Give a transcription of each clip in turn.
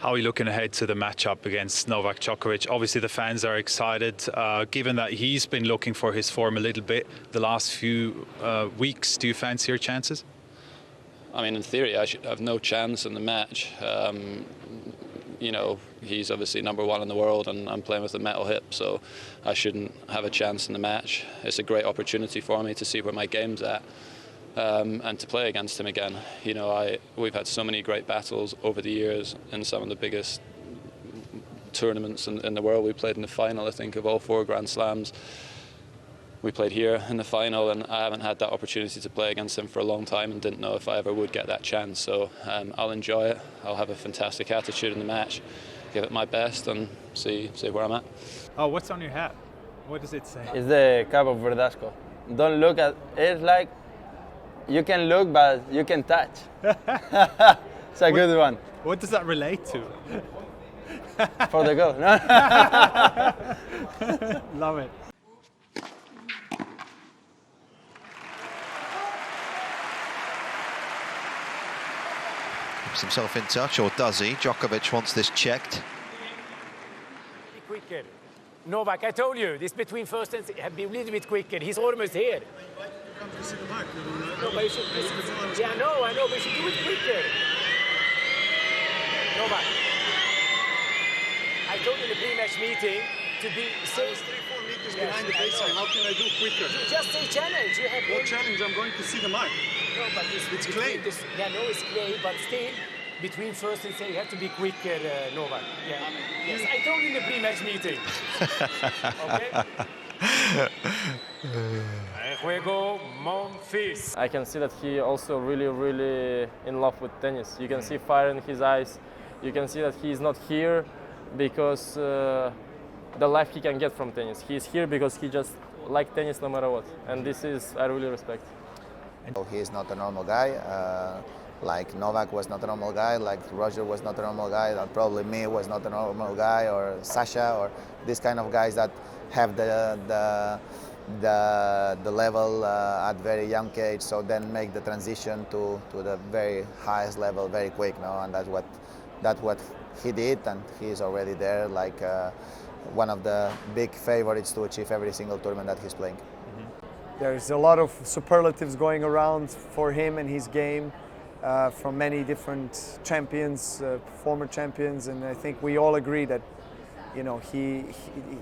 How are you looking ahead to the matchup against Novak Djokovic? Obviously, the fans are excited, given that he's been looking for his form a little bit the last few weeks. Do you fancy your chances? I mean, in theory, I should have no chance in the match. You know, he's obviously #1 in the world, and I'm playing with a metal hip, so I shouldn't have a chance in the match. It's a great opportunity for me to see where my game's at. And to play against him again. You know, we've had so many great battles over the years in some of the biggest tournaments in the world. We played in the final, I think, of all 4 Grand Slams. We played here in the final, and I haven't had that opportunity to play against him for a long time and didn't know if I ever would get that chance. So I'll enjoy it. I'll have a fantastic attitude in the match, give it my best, and see where I'm at. Oh, what's on your hat? What does it say? It's the cap of Verdasco. Don't look at it like you can look, but you can touch. It's a good one. What does that relate to? For the goal. Love it. Keeps himself in touch, or does he? Djokovic wants this checked. Quicker. Novak, I told you, this between first and have been a little bit quicker. He's almost here. No, but you should, yeah, I know, but you should do it quicker. Novak, I told you in the pre-match meeting to be safe. 3-4 meters behind the baseline. How can I do quicker? Just say challenge. You have what challenge? I'm going to see the mark. No, but it's clay. It's clay, but still, between first and second, you have to be quicker, Novak. Yeah. Yes, I told you in the pre-match meeting. Okay? Juego Monfils. I can see that he also really in love with tennis. You can see fire in his eyes. You can see that he's not here because the life he can get from tennis. He's here because he just likes tennis no matter what. And this is, I really respect. He is not a normal guy. Like Novak was not a normal guy, like Roger was not a normal guy, that probably me was not a normal guy, or Sasha, or these kind of guys that have the level at very young age, so then make the transition to the very highest level very quick, no? And that's what he did, and he's already there, like one of the big favorites to achieve every single tournament that he's playing. There's a lot of superlatives going around for him and his game. From many different champions, former champions, and I think we all agree that, you know,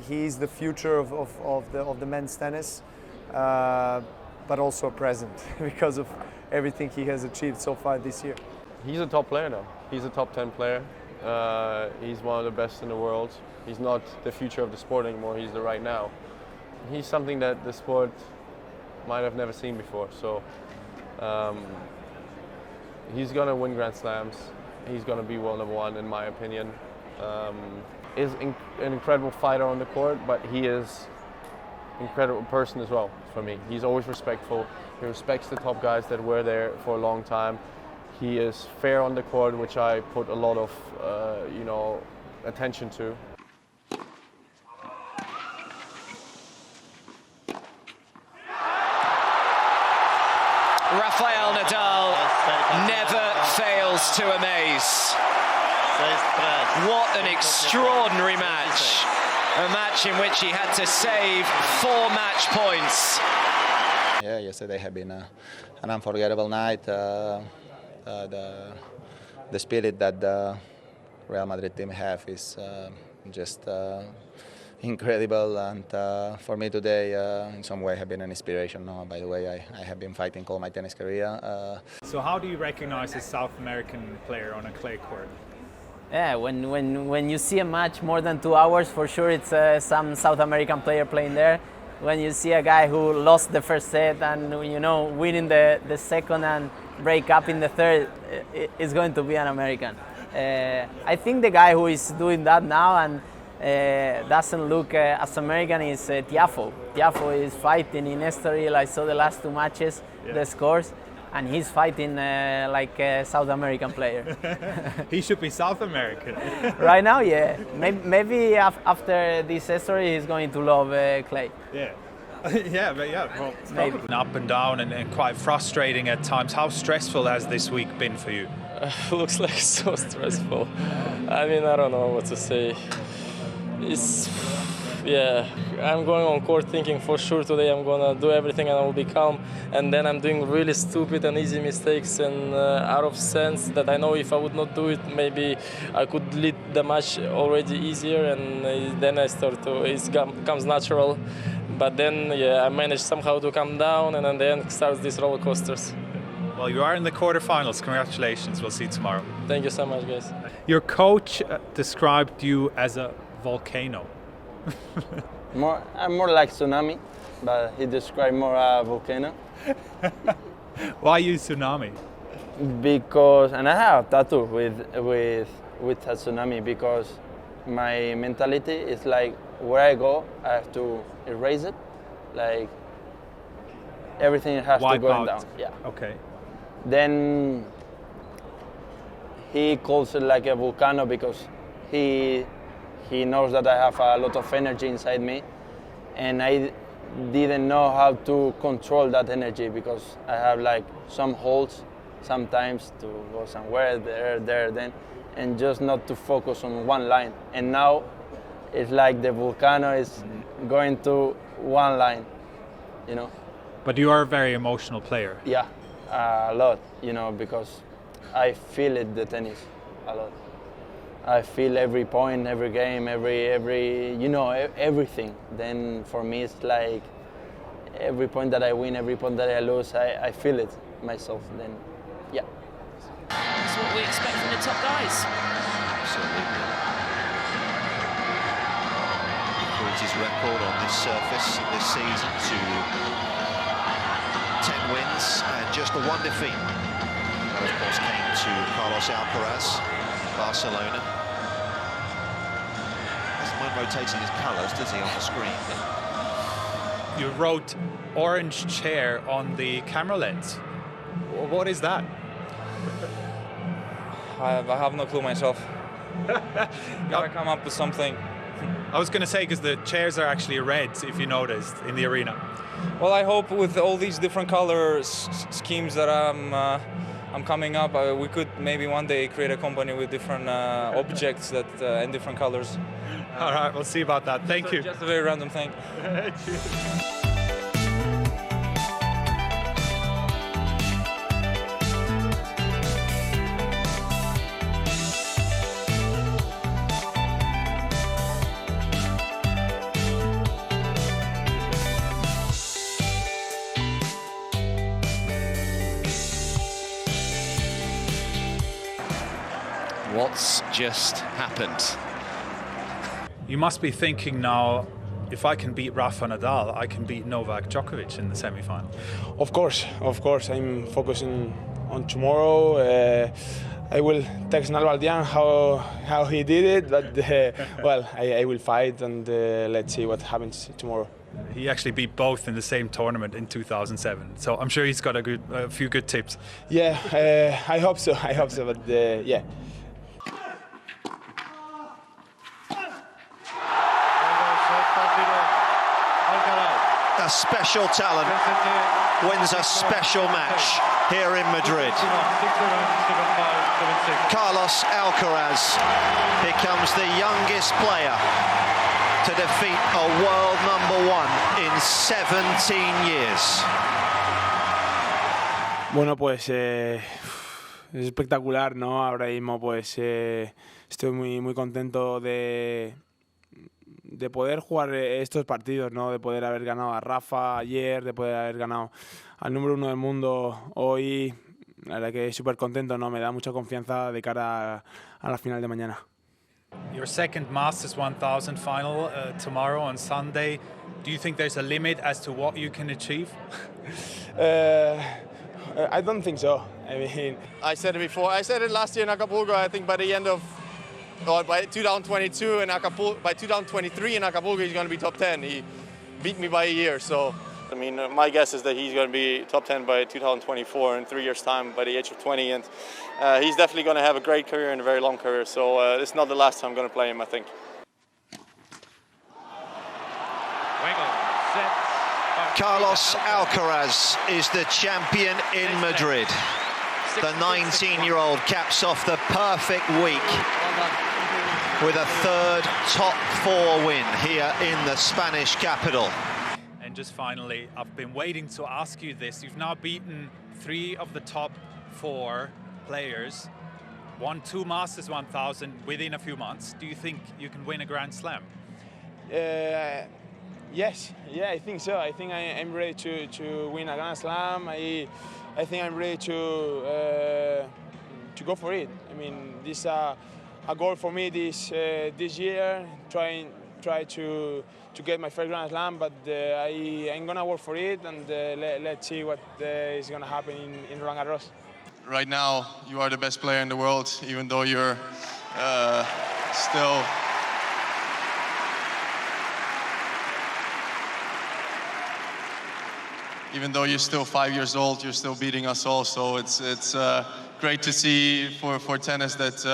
he's the future of the men's tennis, but also a present because of everything he has achieved so far this year. He's a top player now. He's a top 10 player. He's one of the best in the world. He's not the future of the sport anymore. He's the right now. He's something that the sport might have never seen before. So. He's going to win Grand Slams. He's going to be world #1 in my opinion. Is an incredible fighter on the court, but he is an incredible person as well for me. He's always respectful. He respects the top guys that were there for a long time. He is fair on the court, which I put a lot of attention to. Rafael Nadal never fails to amaze. What an extraordinary match. A match in which he had to save 4 match points. Yeah, yesterday had been an unforgettable night. The spirit that the Real Madrid team have is just incredible, and for me today in some way have been an inspiration. No, by the way, I have been fighting all my tennis career. So how do you recognize a South American player on a clay court? Yeah, when you see a match more than 2 hours, for sure it's some South American player playing there. When you see a guy who lost the first set and, you know, winning the second and break up in the third, it's going to be an American. I think the guy who is doing that now and doesn't look as American is Tiafoe. Tiafoe is fighting in Estoril. I saw the last 2 matches, the scores, and he's fighting like a South American player. He should be South American. Right now, yeah. Maybe after this Estoril, he's going to love clay. Yeah. Well, it's maybe. Up and down and quite frustrating at times. How stressful has this week been for you? Looks like so stressful. I mean, I don't know what to say. I'm going on court thinking for sure today I'm gonna do everything and I will be calm, and then I'm doing really stupid and easy mistakes and out of sense that I know if I would not do it, maybe I could lead the match already easier, and then I start to, it comes natural. But then, I managed somehow to calm down, and then starts these roller coasters. Well, you are in the quarterfinals. Congratulations. We'll see you tomorrow. Thank you so much, guys. Your coach described you as a volcano. I'm more like tsunami, but he described more a volcano. Why you tsunami? Because, and I have a tattoo with a tsunami, because my mentality is like where I go, I have to erase it. Like everything has to go down. Yeah. Okay. Then he calls it like a volcano because he knows that I have a lot of energy inside me, and I didn't know how to control that energy because I have like some holes sometimes to go somewhere, there, then, and just not to focus on one line. And now it's like the volcano is going to one line, you know. But you are a very emotional player. Yeah, a lot, you know, because I feel it, the tennis, a lot. I feel every point, every game, every you know, everything. Then for me it's like every point that I win, every point that I lose, I feel it myself. Then, yeah. That's what we expect from the top guys. Absolutely. Improved his record on this surface this season to 10 wins and just the one defeat. That, of course, came to Carlos Alcaraz, Barcelona. Doesn't mind rotating his colours, does he, on the screen? You wrote orange chair on the camera lens. What is that? I have no clue myself. Gotta come up with something. I was going to say, because the chairs are actually red, if you noticed, in the arena. Well, I hope with all these different color schemes that I'm coming up, we could maybe one day create a company with different objects that in different colors. All right, we'll see about that. Thank you. Just a very random thing. What's just happened? You must be thinking now, if I can beat Rafa Nadal, I can beat Novak Djokovic in the semi-final. Of course. I'm focusing on tomorrow. I will text Nadal how he did it, but well, I will fight, and let's see what happens tomorrow. He actually beat both in the same tournament in 2007, so I'm sure he's got a few good tips. Yeah, I hope so, but yeah. A special talent wins a special match here in Madrid. Carlos Alcaraz becomes the youngest player to defeat a world #1 in 17 years. Bueno, pues es espectacular, ¿no? Ahora mismo pues estoy muy contento de poder jugar estos partidos, ¿no? De poder haber ganado a Rafa ayer, de poder haber ganado al número 1 del mundo hoy. La verdad que súper contento, ¿no? Me da mucha confianza de cara a la final de mañana. Your second Masters 1000 final tomorrow on Sunday. Do you think there's a limit as to what you can achieve? I don't think so. I mean, I said it before. I said it last year in Acapulco. I think by the end of, or by 2022 in Acapulco, by 2023 in Acapulco, he's going to be top 10. He beat me by a year, so I mean, my guess is that he's going to be top 10 by 2024 in 3 years' time, by the age of 20, and he's definitely going to have a great career and a very long career. So it's not the last time I'm going to play him, I think. Carlos Alcaraz is the champion in Madrid. The 19-year-old caps off the perfect week with a third top 4 win here in the Spanish capital. And just finally, I've been waiting to ask you this. You've now beaten 3 of the top 4 players, won 2 Masters 1000 within a few months. Do you think you can win a Grand Slam? Yes, yeah, I think so. I think I'm ready to win a Grand Slam. I think I'm ready to go for it. I mean, this is a goal for me this year. Try to get my first Grand Slam, but I'm gonna work for it, and let's see what is gonna happen in Roland Garros. Right now, you are the best player in the world, even though you're still. Even though you're still 5 years old, you're still beating us all. So it's great to see for tennis that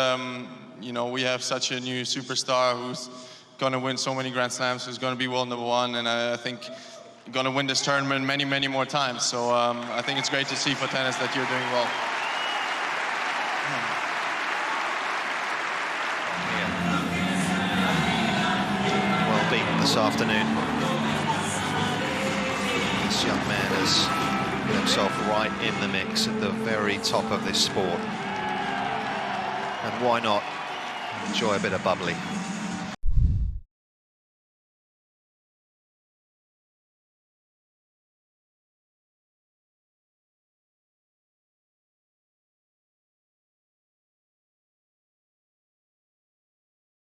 you know, we have such a new superstar who's going to win so many Grand Slams, who's going to be world #1, and I think going to win this tournament many more times. So I think it's great to see for tennis that you're doing well. Well beaten this afternoon. This young man has put himself right in the mix at the very top of this sport. And why not enjoy a bit of bubbly?